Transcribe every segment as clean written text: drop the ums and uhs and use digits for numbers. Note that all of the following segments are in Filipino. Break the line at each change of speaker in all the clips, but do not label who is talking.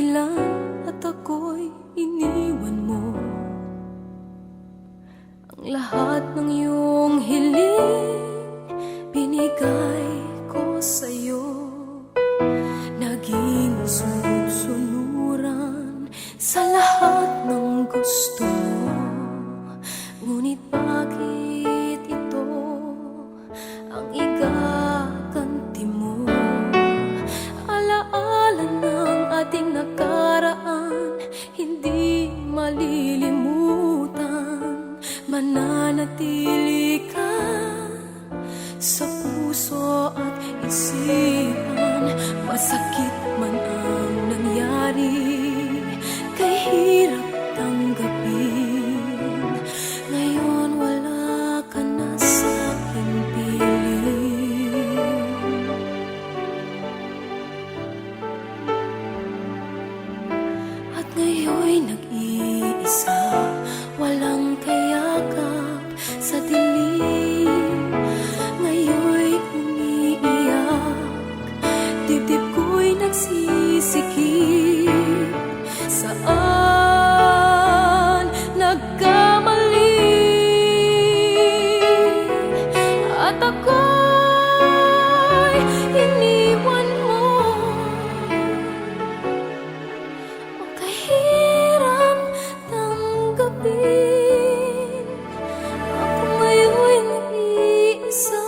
dahilan at ako'y iniwan mo. Ang lahat ng iyong hiling binigay ko sa'yo. Naging sunod-sunuran sa lahat ng gusto mo. Ngunit bakit ito ang igaganti mo? Alaala ng ating nakaraan, hindi malilimutan. Mananatili ka sa puso at isipan. Masakit man ang nangyari, kay hirap tanggapin. Ngayon wala ka na sa'king piling. At ngayon'y nag-iisa, walang kayakap sa dilim. Ngayon'y umiiyak, dibdib ko'y nagsisikip. Saan nagkamali? At ako'y iniwan mo. Huwag kahirap tanggapin, ako ngayon'y nag-iisa.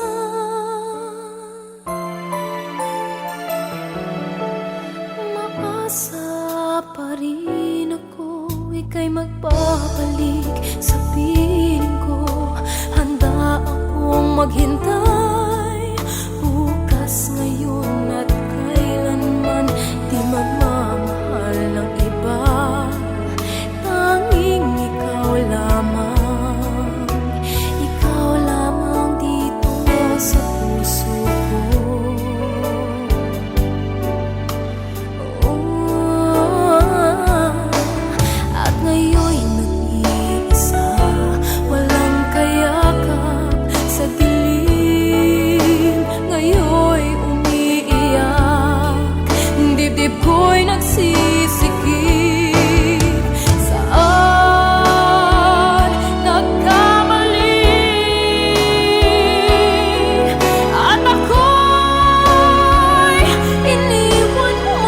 Umaasa pa rin ako, ika'y magbabalik sa piling ko. Handa akong maghintay, bukas, ngayon at kailanman. Di magmamahal ng iba, tanging ikaw lamang. Ikaw lamang dito sa puso ko. At ngayon'y nag-iisa, walang kayakap sa dilim. Ngayon'y umiiyak, dibdib ko'y nagsisikip. Saan nagkamali? At ako'y iniwan mo.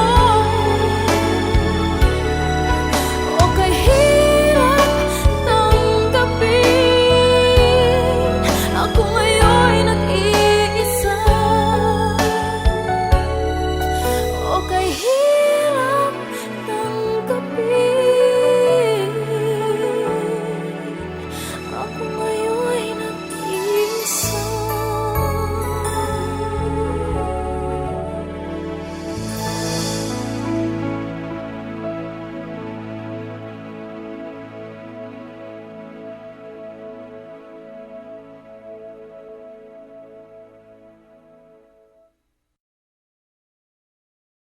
O kahirap tanggapin, ako ngayon'y nag-iisa. O kahirap tanggapin, ako ngayon'y